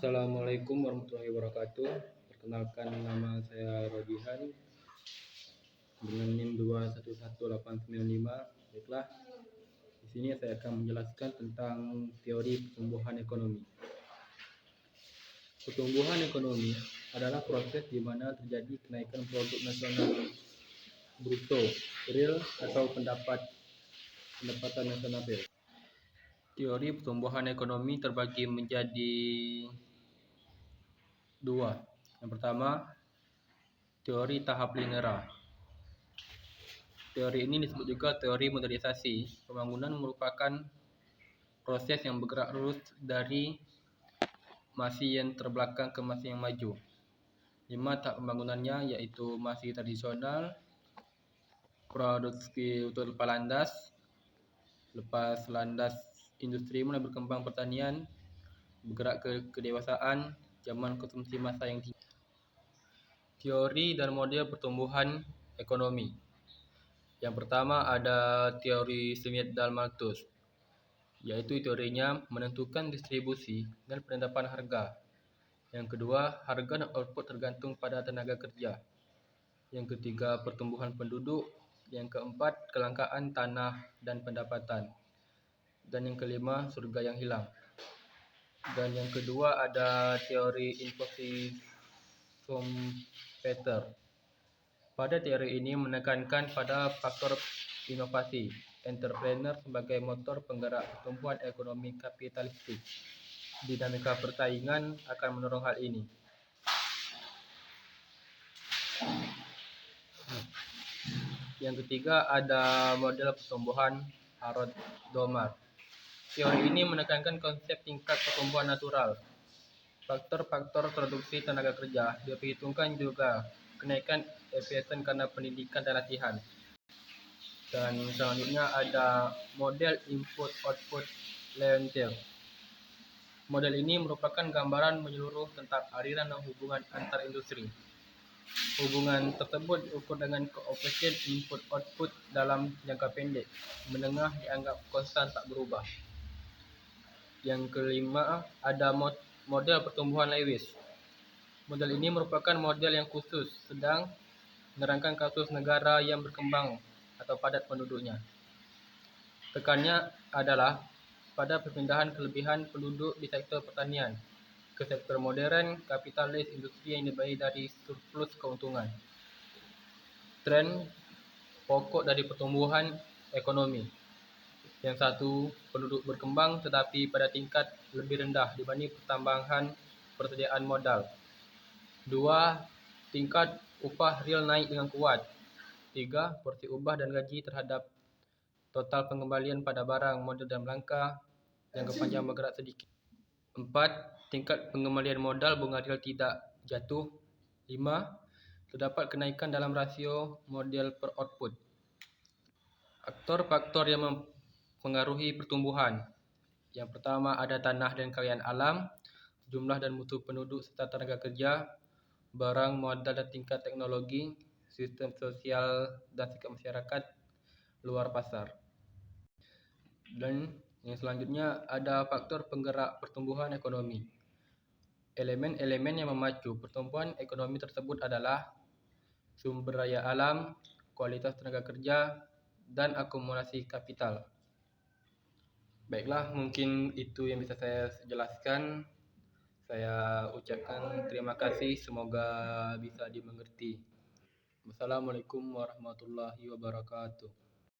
Assalamualaikum warahmatullahi wabarakatuh. Perkenalkan, nama saya Rodihan dengan NIM 211895. Baiklah, di sini saya akan menjelaskan tentang teori pertumbuhan ekonomi. Pertumbuhan ekonomi adalah proses di mana terjadi kenaikan produk nasional bruto real atau pendapatan nasional real. Teori pertumbuhan ekonomi terbagi menjadi dua. Yang pertama, teori tahap linear. Teori ini disebut juga teori modernisasi. Pembangunan merupakan proses yang bergerak lurus dari masa yang terbelakang ke masa yang maju. 5 tahap pembangunannya yaitu masih tradisional, produksi untuk lepas landas, lepas landas industri mulai berkembang pertanian, bergerak ke kedewasaan, zaman konsumsi massa yang tinggi. Teori dan model pertumbuhan ekonomi. Yang pertama ada teori Smith dan Malthus, yaitu teorinya menentukan distribusi dan penetapan harga. Yang kedua, harga dan output tergantung pada tenaga kerja. Yang ketiga, pertumbuhan penduduk. Yang keempat, kelangkaan tanah dan pendapatan. Dan yang kelima, surga yang hilang. Dan yang kedua ada teori Infosys Schumpeter. Pada teori ini menekankan pada faktor inovasi, entrepreneur sebagai motor penggerak pertumbuhan ekonomi kapitalistik. Dinamika persaingan akan mendorong hal ini. Yang ketiga ada model pertumbuhan Harold Domar. Teori ini menekankan konsep tingkat pertumbuhan natural. Faktor-faktor produksi tenaga kerja diperhitungkan juga kenaikan efisien karena pendidikan dan latihan. Dan selanjutnya ada model input-output Leontief. Model ini merupakan gambaran menyeluruh tentang aliran dan hubungan antar industri. Hubungan tersebut diukur dengan koefisien input-output dalam jangka pendek. Menengah dianggap konstan tak berubah. Yang kelima ada model pertumbuhan Lewis. Model ini merupakan model yang khusus, sedang menerangkan kasus negara yang berkembang atau padat penduduknya. Tekannya adalah pada perpindahan kelebihan penduduk di sektor pertanian ke sektor modern kapitalis industri yang dibayi dari surplus keuntungan. Tren pokok dari pertumbuhan ekonomi. Yang satu, penduduk berkembang tetapi pada tingkat lebih rendah dibanding pertambahan persediaan modal. 2. Tingkat upah real naik dengan kuat. 3. Porsi upah dan gaji terhadap total pengembalian pada barang, modal dan belangka jangka panjang bergerak sedikit. 4. Tingkat pengembalian modal bunga real tidak jatuh. 5. Terdapat kenaikan dalam rasio modal per output. Faktor-faktor yang mempengaruhi pertumbuhan. Yang pertama ada tanah dan kekayaan alam, jumlah dan mutu penduduk serta tenaga kerja, barang, modal dan tingkat teknologi, sistem sosial dan sikap masyarakat, luar pasar. Dan yang selanjutnya ada faktor penggerak pertumbuhan ekonomi. Elemen-elemen yang memacu pertumbuhan ekonomi tersebut adalah sumber daya alam, kualitas tenaga kerja, dan akumulasi kapital. Baiklah, mungkin itu yang bisa saya jelaskan. Saya ucapkan terima kasih, semoga bisa dimengerti. Wassalamualaikum warahmatullahi wabarakatuh.